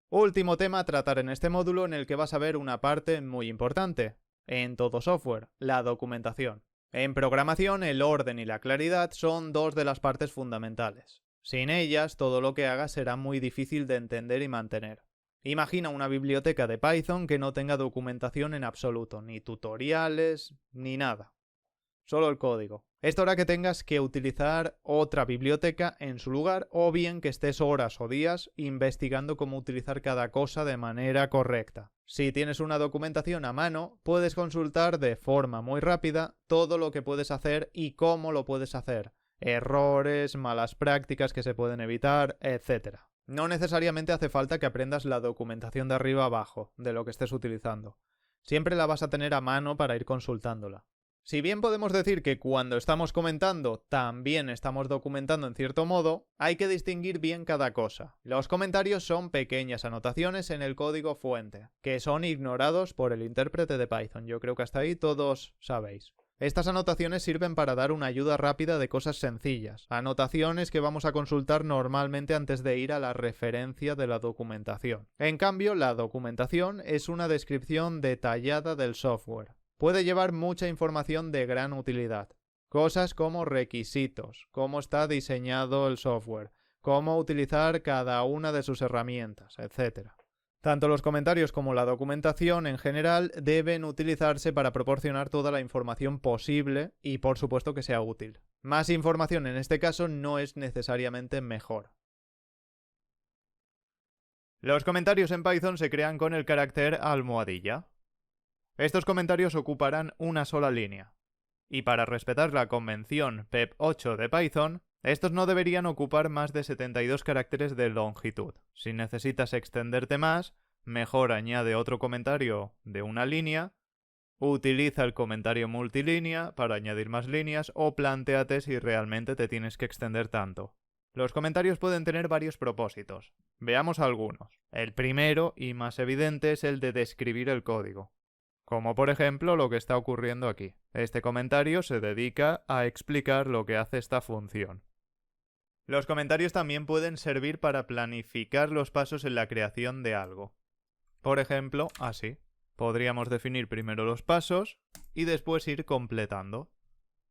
Último tema a tratar en este módulo, en el que vas a ver una parte muy importante en todo software: la documentación. En programación, el orden y la claridad son dos de las partes fundamentales. Sin ellas, todo lo que hagas será muy difícil de entender y mantener. Imagina una biblioteca de Python que no tenga documentación en absoluto, ni tutoriales, ni nada. Solo el código. Esto hará que tengas que utilizar otra biblioteca en su lugar, o bien que estés horas o días investigando cómo utilizar cada cosa de manera correcta. Si tienes una documentación a mano, puedes consultar de forma muy rápida todo lo que puedes hacer y cómo lo puedes hacer, errores, malas prácticas que se pueden evitar, etc. No necesariamente hace falta que aprendas la documentación de arriba abajo de lo que estés utilizando. Siempre la vas a tener a mano para ir consultándola. Si bien podemos decir que cuando estamos comentando también estamos documentando en cierto modo, hay que distinguir bien cada cosa. Los comentarios son pequeñas anotaciones en el código fuente, que son ignorados por el intérprete de Python. Yo creo que hasta ahí todos sabéis. Estas anotaciones sirven para dar una ayuda rápida de cosas sencillas, anotaciones que vamos a consultar normalmente antes de ir a la referencia de la documentación. En cambio, la documentación es una descripción detallada del software. Puede llevar mucha información de gran utilidad. Cosas como requisitos, cómo está diseñado el software, cómo utilizar cada una de sus herramientas, etc. Tanto los comentarios como la documentación en general deben utilizarse para proporcionar toda la información posible y, por supuesto, que sea útil. Más información en este caso no es necesariamente mejor. Los comentarios en Python se crean con el carácter almohadilla. Estos comentarios ocuparán una sola línea. Y para respetar la convención PEP8 de Python, estos no deberían ocupar más de 72 caracteres de longitud. Si necesitas extenderte más, mejor añade otro comentario de una línea, utiliza el comentario multilínea para añadir más líneas, o plantéate si realmente te tienes que extender tanto. Los comentarios pueden tener varios propósitos. Veamos algunos. El primero y más evidente es el de describir el código. Como por ejemplo lo que está ocurriendo aquí. Este comentario se dedica a explicar lo que hace esta función. Los comentarios también pueden servir para planificar los pasos en la creación de algo. Por ejemplo, así. Podríamos definir primero los pasos y después ir completando.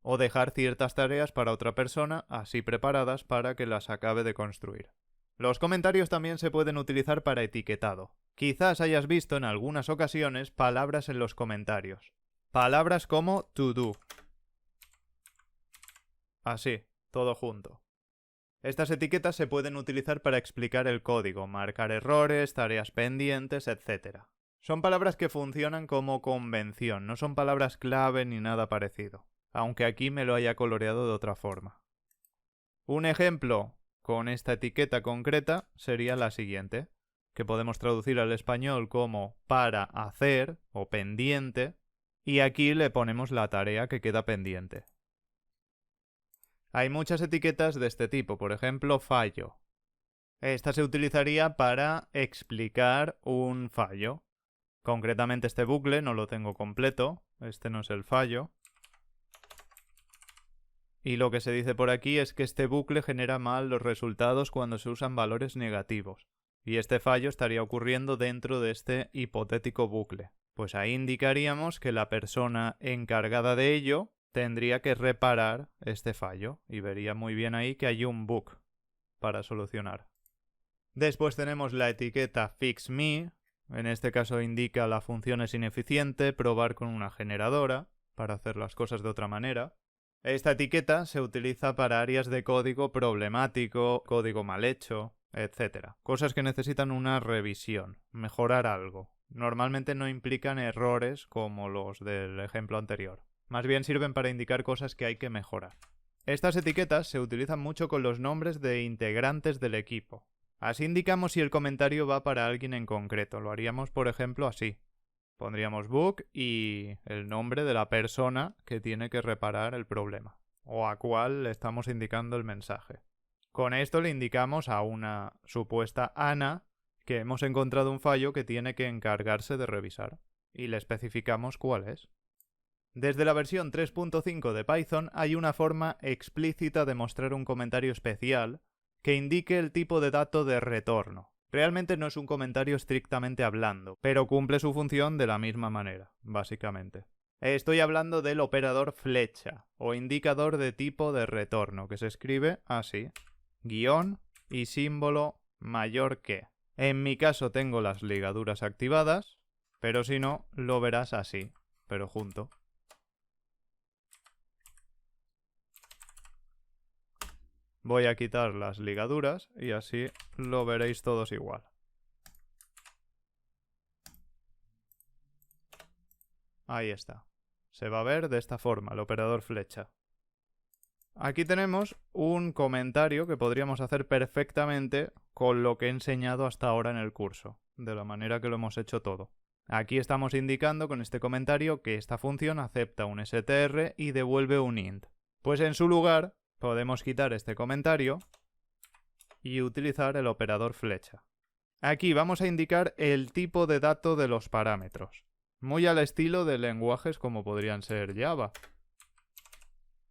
O dejar ciertas tareas para otra persona así preparadas para que las acabe de construir. Los comentarios también se pueden utilizar para etiquetado. Quizás hayas visto en algunas ocasiones palabras en los comentarios. Palabras como to do. Así, todo junto. Estas etiquetas se pueden utilizar para explicar el código, marcar errores, tareas pendientes, etc. Son palabras que funcionan como convención, no son palabras clave ni nada parecido, aunque aquí me lo haya coloreado de otra forma. Un ejemplo con esta etiqueta concreta sería la siguiente, que podemos traducir al español como para hacer o pendiente, y aquí le ponemos la tarea que queda pendiente. Hay muchas etiquetas de este tipo, por ejemplo, fallo. Esta se utilizaría para explicar un fallo. Concretamente este bucle no lo tengo completo, este no es el fallo. Y lo que se dice por aquí es que este bucle genera mal los resultados cuando se usan valores negativos. Y este fallo estaría ocurriendo dentro de este hipotético bucle. Pues ahí indicaríamos que la persona encargada de ello tendría que reparar este fallo. Y vería muy bien ahí que hay un bug para solucionar. Después tenemos la etiqueta fixMe. En este caso indica la función es ineficiente, probar con una generadora para hacer las cosas de otra manera. Esta etiqueta se utiliza para áreas de código problemático, código mal hecho, etc. Cosas que necesitan una revisión, mejorar algo. Normalmente no implican errores como los del ejemplo anterior. Más bien sirven para indicar cosas que hay que mejorar. Estas etiquetas se utilizan mucho con los nombres de integrantes del equipo. Así indicamos si el comentario va para alguien en concreto. Lo haríamos, por ejemplo, así. Pondríamos bug y el nombre de la persona que tiene que reparar el problema, o a cuál le estamos indicando el mensaje. Con esto le indicamos a una supuesta Ana que hemos encontrado un fallo que tiene que encargarse de revisar, y le especificamos cuál es. Desde la versión 3.5 de Python hay una forma explícita de mostrar un comentario especial que indique el tipo de dato de retorno. Realmente no es un comentario estrictamente hablando, pero cumple su función de la misma manera, básicamente. Estoy hablando del operador flecha, o indicador de tipo de retorno, que se escribe así, guión y símbolo mayor que. En mi caso tengo las ligaduras activadas, pero si no, lo verás así, pero junto. Voy a quitar las ligaduras y así lo veréis todos igual. Ahí está. Se va a ver de esta forma, el operador flecha. Aquí tenemos un comentario que podríamos hacer perfectamente con lo que he enseñado hasta ahora en el curso, de la manera que lo hemos hecho todo. Aquí estamos indicando con este comentario que esta función acepta un str y devuelve un int. Pues en su lugar podemos quitar este comentario y utilizar el operador flecha. Aquí vamos a indicar el tipo de dato de los parámetros, muy al estilo de lenguajes como podrían ser Java.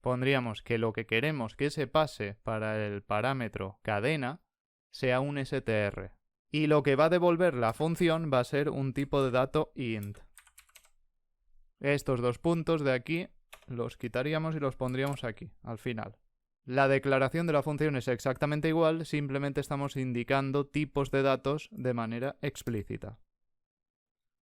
Pondríamos que lo que queremos que se pase para el parámetro cadena sea un str. Y lo que va a devolver la función va a ser un tipo de dato int. Estos dos puntos de aquí los quitaríamos y los pondríamos aquí, al final. La declaración de la función es exactamente igual, simplemente estamos indicando tipos de datos de manera explícita.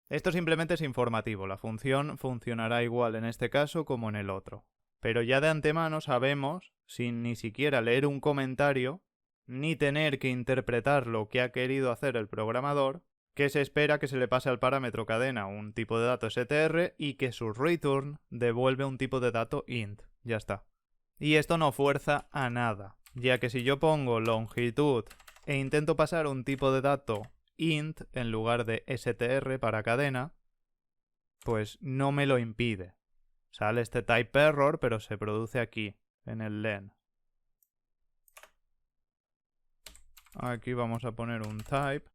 Esto simplemente es informativo, la función funcionará igual en este caso como en el otro. Pero ya de antemano sabemos, sin ni siquiera leer un comentario, ni tener que interpretar lo que ha querido hacer el programador, que se espera que se le pase al parámetro cadena un tipo de dato str y que su return devuelve un tipo de dato int. Ya está. Y esto no fuerza a nada, ya que si yo pongo longitud e intento pasar un tipo de dato int en lugar de str para cadena, pues no me lo impide. Sale este type error, pero se produce aquí, en el len. Aquí vamos a poner un type.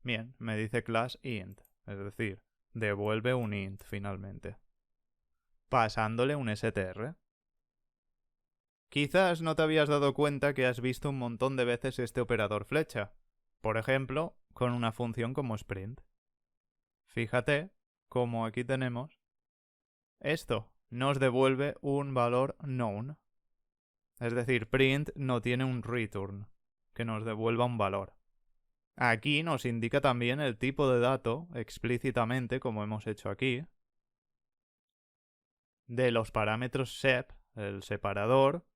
Bien, me dice class int, es decir, devuelve un int finalmente, pasándole un str. Quizás no te habías dado cuenta que has visto un montón de veces este operador flecha, por ejemplo, con una función como sprint. Fíjate cómo aquí tenemos esto, nos devuelve un valor known. Es decir, print no tiene un return, que nos devuelva un valor. Aquí nos indica también el tipo de dato, explícitamente, como hemos hecho aquí, de los parámetros sep, el separador,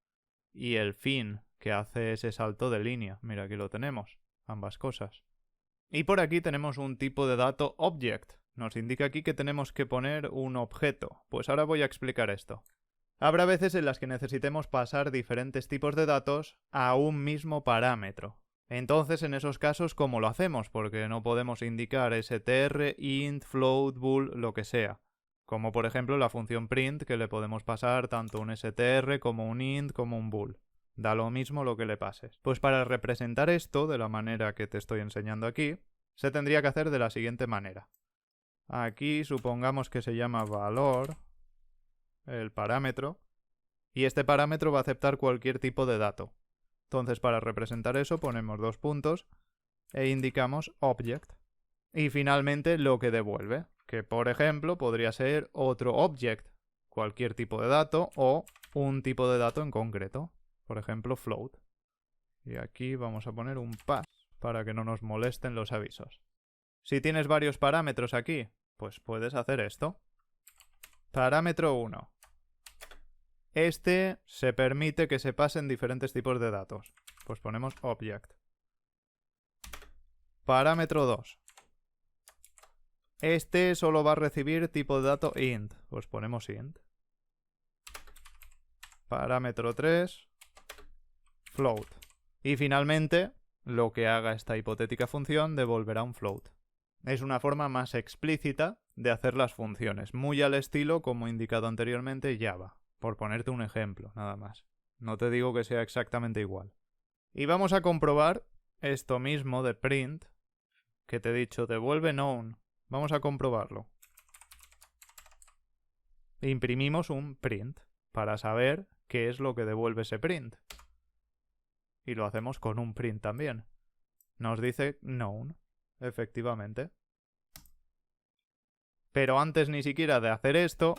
y el fin, que hace ese salto de línea. Mira, aquí lo tenemos, ambas cosas. Y por aquí tenemos un tipo de dato object. Nos indica aquí que tenemos que poner un objeto. Pues ahora voy a explicar esto. Habrá veces en las que necesitemos pasar diferentes tipos de datos a un mismo parámetro. Entonces, en esos casos, ¿cómo lo hacemos? Porque no podemos indicar str, int, float, bool, lo que sea. Como por ejemplo la función print, que le podemos pasar tanto un str como un int como un bool. Da lo mismo lo que le pases. Pues para representar esto de la manera que te estoy enseñando aquí, se tendría que hacer de la siguiente manera. Aquí supongamos que se llama valor, el parámetro, y este parámetro va a aceptar cualquier tipo de dato. Entonces, para representar eso, ponemos dos puntos e indicamos object. Y finalmente lo que devuelve, que por ejemplo podría ser otro object, cualquier tipo de dato o un tipo de dato en concreto, por ejemplo float. Y aquí vamos a poner un pass para que no nos molesten los avisos. Si tienes varios parámetros aquí, pues puedes hacer esto. Parámetro 1. Este se permite que se pasen diferentes tipos de datos. Pues ponemos object. Parámetro 2. Este solo va a recibir tipo de dato int. Pues ponemos int. Parámetro 3. Float. Y finalmente, lo que haga esta hipotética función devolverá un float. Es una forma más explícita de hacer las funciones, muy al estilo, como indicado anteriormente, Java. Por ponerte un ejemplo, nada más. No te digo que sea exactamente igual. Y vamos a comprobar esto mismo de print, que te he dicho, devuelve known. Vamos a comprobarlo. Imprimimos un print para saber qué es lo que devuelve ese print. y lo hacemos con un print también. Nos dice known, efectivamente. Pero antes ni siquiera de hacer esto,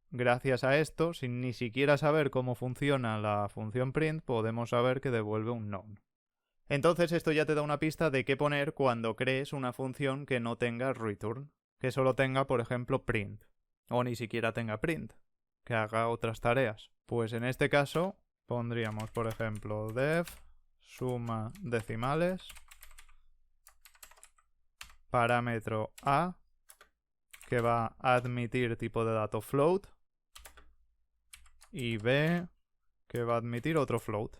gracias a esto, sin ni siquiera saber cómo funciona la función print, podemos saber que devuelve un known. Entonces esto ya te da una pista de qué poner cuando crees una función que no tenga return, que solo tenga, por ejemplo, print, o ni siquiera tenga print, que haga otras tareas. Pues en este caso pondríamos, por ejemplo, def suma decimales, parámetro a, que va a admitir tipo de dato float, y b, que va a admitir otro float.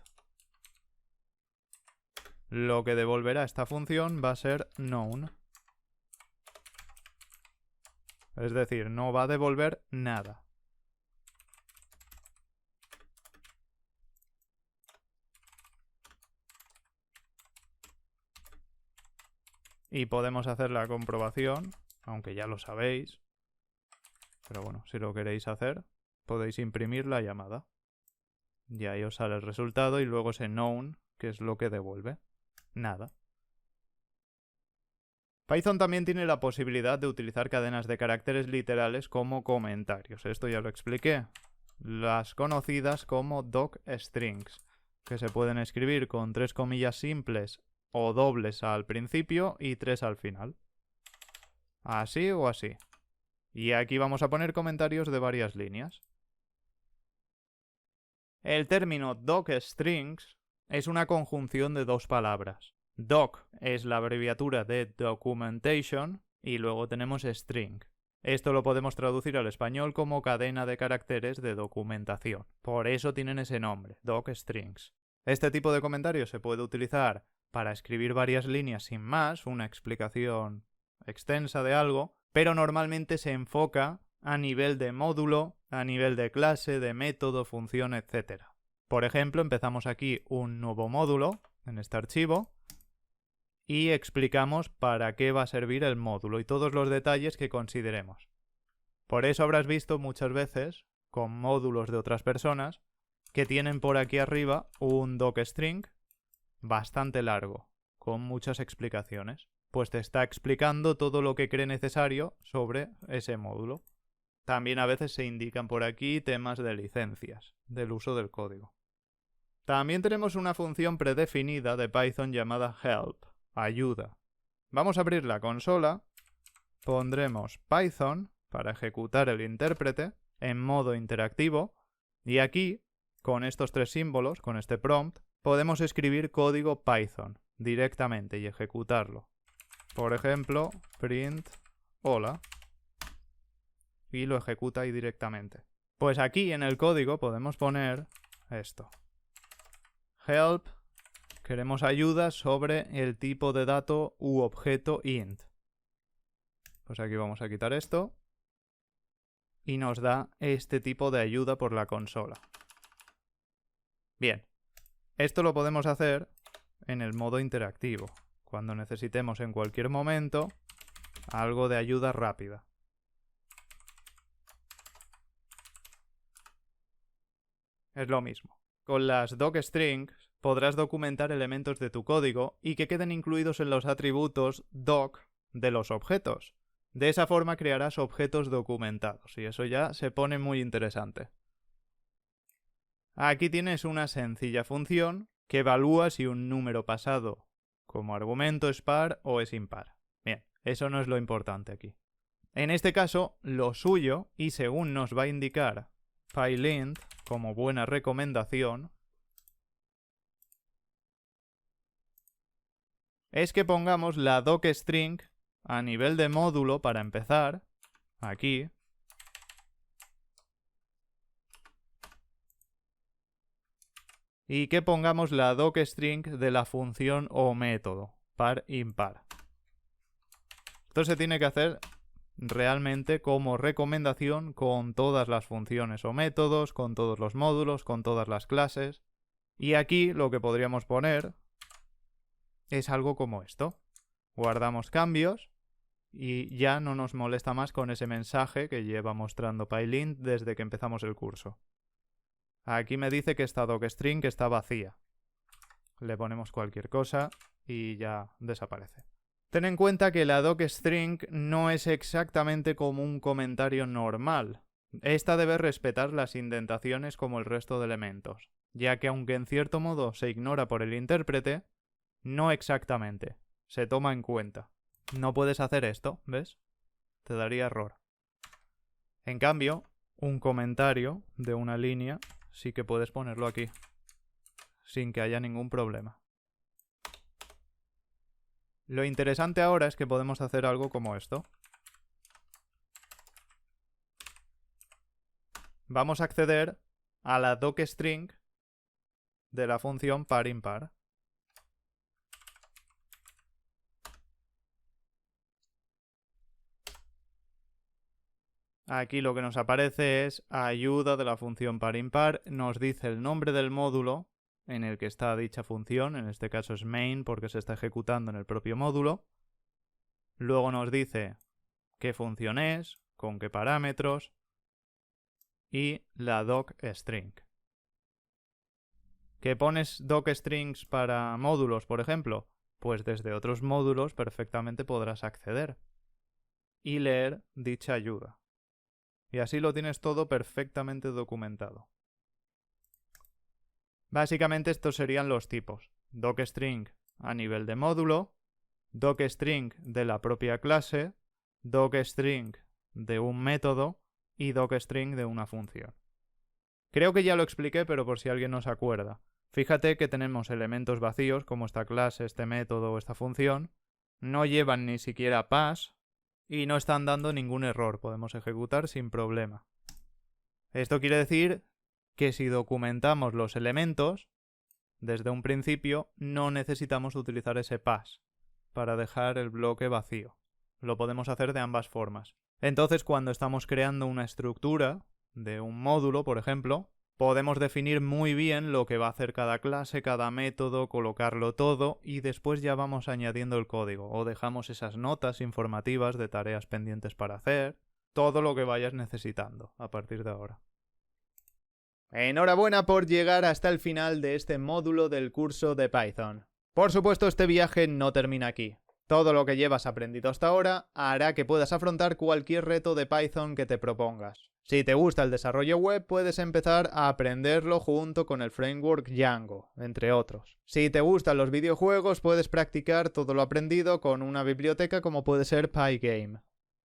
Lo que devolverá esta función va a ser known. Es decir, no va a devolver nada. Y podemos hacer la comprobación, aunque ya lo sabéis. Pero bueno, si lo queréis hacer, podéis imprimir la llamada. Y ahí os sale el resultado y luego ese known, que es lo que devuelve. Nada. Python también tiene la posibilidad de utilizar cadenas de caracteres literales como comentarios. Esto ya lo expliqué. Las conocidas como docstrings, que se pueden escribir con 3 comillas simples o dobles al principio y 3 al final. Así o así. Y aquí vamos a poner comentarios de varias líneas. El término docstrings es una conjunción de 2 palabras. Doc es la abreviatura de documentation y luego tenemos string. Esto lo podemos traducir al español como cadena de caracteres de documentación. Por eso tienen ese nombre, docstrings. Este tipo de comentario se puede utilizar para escribir varias líneas sin más, una explicación extensa de algo, pero normalmente se enfoca a nivel de módulo, a nivel de clase, de método, función, etc. Por ejemplo, empezamos aquí un nuevo módulo en este archivo y explicamos para qué va a servir el módulo y todos los detalles que consideremos. Por eso habrás visto muchas veces, con módulos de otras personas, que tienen por aquí arriba un docstring bastante largo, con muchas explicaciones. Pues te está explicando todo lo que cree necesario sobre ese módulo. También a veces se indican por aquí temas de licencias, del uso del código. También tenemos una función predefinida de Python llamada help, ayuda. Vamos a abrir la consola, pondremos Python para ejecutar el intérprete en modo interactivo y aquí, con estos 3 símbolos, con este prompt, podemos escribir código Python directamente y ejecutarlo. Por ejemplo, print hola y lo ejecuta ahí directamente. Pues aquí en el código podemos poner esto. Help, queremos ayuda sobre el tipo de dato u objeto int. Pues aquí vamos a quitar esto y nos da este tipo de ayuda por la consola. Bien, esto lo podemos hacer en el modo interactivo, cuando necesitemos en cualquier momento algo de ayuda rápida. Es lo mismo. Con las docstrings podrás documentar elementos de tu código y que queden incluidos en los atributos doc de los objetos. De esa forma crearás objetos documentados y eso ya se pone muy interesante. Aquí tienes una sencilla función que evalúa si un número pasado como argumento es par o es impar. Bien, eso no es lo importante aquí. En este caso, lo suyo, y según nos va a indicar PyLint como buena recomendación, es que pongamos la docstring a nivel de módulo para empezar, aquí, y que pongamos la docstring de la función o método, par-impar. Esto se tiene que hacer realmente como recomendación con todas las funciones o métodos, con todos los módulos, con todas las clases. Y aquí lo que podríamos poner es algo como esto. Guardamos cambios y ya no nos molesta más con ese mensaje que lleva mostrando PyLint desde que empezamos el curso. Aquí me dice que esta docstring está vacía. Le ponemos cualquier cosa y ya desaparece. Ten en cuenta que la docstring no es exactamente como un comentario normal. Esta debe respetar las indentaciones como el resto de elementos, ya que aunque en cierto modo se ignora por el intérprete, no exactamente, se toma en cuenta. No puedes hacer esto, ¿ves? Te daría error. En cambio, un comentario de una línea sí que puedes ponerlo aquí, sin que haya ningún problema. Lo interesante ahora es que podemos hacer algo como esto. Vamos a acceder a la docstring de la función par-impar. Aquí lo que nos aparece es ayuda de la función par-impar, nos dice el nombre del módulo en el que está dicha función, en este caso es main porque se está ejecutando en el propio módulo. Luego nos dice qué función es, con qué parámetros y la docstring. ¿Qué pones docstrings para módulos, por ejemplo? Pues desde otros módulos perfectamente podrás acceder y leer dicha ayuda. Y así lo tienes todo perfectamente documentado. Básicamente estos serían los tipos. Docstring a nivel de módulo, docstring de la propia clase, docstring de un método y docstring de una función. Creo que ya lo expliqué, pero por si alguien no se acuerda. Fíjate que tenemos elementos vacíos como esta clase, este método o esta función. No llevan ni siquiera pass y no están dando ningún error. Podemos ejecutar sin problema. Esto quiere decir que si documentamos los elementos, desde un principio no necesitamos utilizar ese pass para dejar el bloque vacío. Lo podemos hacer de ambas formas. Entonces, cuando estamos creando una estructura de un módulo, por ejemplo, podemos definir muy bien lo que va a hacer cada clase, cada método, colocarlo todo y después ya vamos añadiendo el código o dejamos esas notas informativas de tareas pendientes para hacer, todo lo que vayas necesitando a partir de ahora. Enhorabuena por llegar hasta el final de este módulo del curso de Python. Por supuesto, este viaje no termina aquí. Todo lo que llevas aprendido hasta ahora hará que puedas afrontar cualquier reto de Python que te propongas. Si te gusta el desarrollo web, puedes empezar a aprenderlo junto con el framework Django, entre otros. Si te gustan los videojuegos, puedes practicar todo lo aprendido con una biblioteca como puede ser Pygame.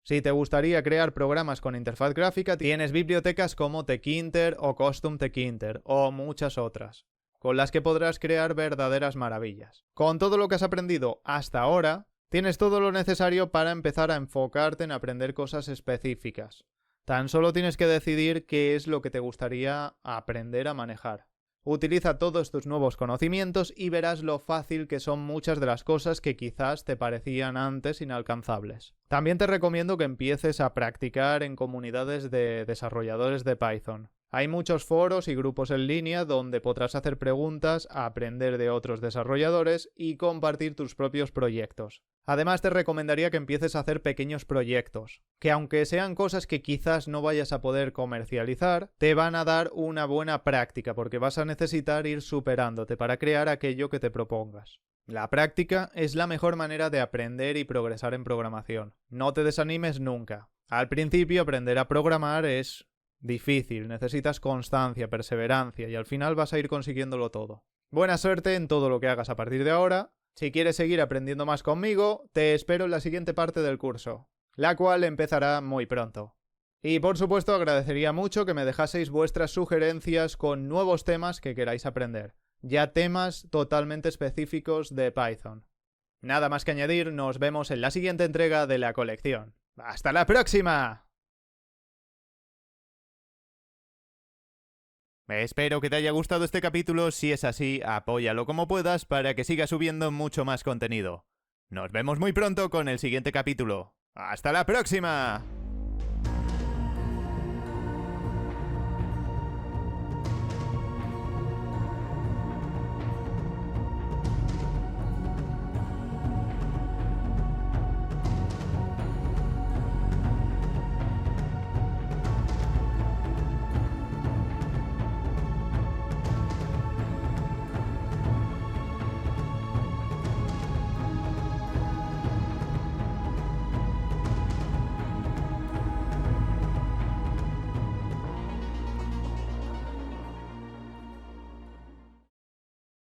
Si te gustaría crear programas con interfaz gráfica, tienes bibliotecas como Tkinter o Custom Tkinter, o muchas otras, con las que podrás crear verdaderas maravillas. Con todo lo que has aprendido hasta ahora, tienes todo lo necesario para empezar a enfocarte en aprender cosas específicas. Tan solo tienes que decidir qué es lo que te gustaría aprender a manejar. Utiliza todos tus nuevos conocimientos y verás lo fácil que son muchas de las cosas que quizás te parecían antes inalcanzables. También te recomiendo que empieces a practicar en comunidades de desarrolladores de Python. Hay muchos foros y grupos en línea donde podrás hacer preguntas, aprender de otros desarrolladores y compartir tus propios proyectos. Además, te recomendaría que empieces a hacer pequeños proyectos, que aunque sean cosas que quizás no vayas a poder comercializar, te van a dar una buena práctica porque vas a necesitar ir superándote para crear aquello que te propongas. La práctica es la mejor manera de aprender y progresar en programación. No te desanimes nunca. Al principio, aprender a programar es difícil, necesitas constancia, perseverancia y al final vas a ir consiguiéndolo todo. Buena suerte en todo lo que hagas a partir de ahora. Si quieres seguir aprendiendo más conmigo, te espero en la siguiente parte del curso, la cual empezará muy pronto. Y por supuesto agradecería mucho que me dejaseis vuestras sugerencias con nuevos temas que queráis aprender, ya temas totalmente específicos de Python. Nada más que añadir, nos vemos en la siguiente entrega de la colección. ¡Hasta la próxima! Espero que te haya gustado este capítulo. Si es así, apóyalo como puedas para que siga subiendo mucho más contenido. Nos vemos muy pronto con el siguiente capítulo. ¡Hasta la próxima!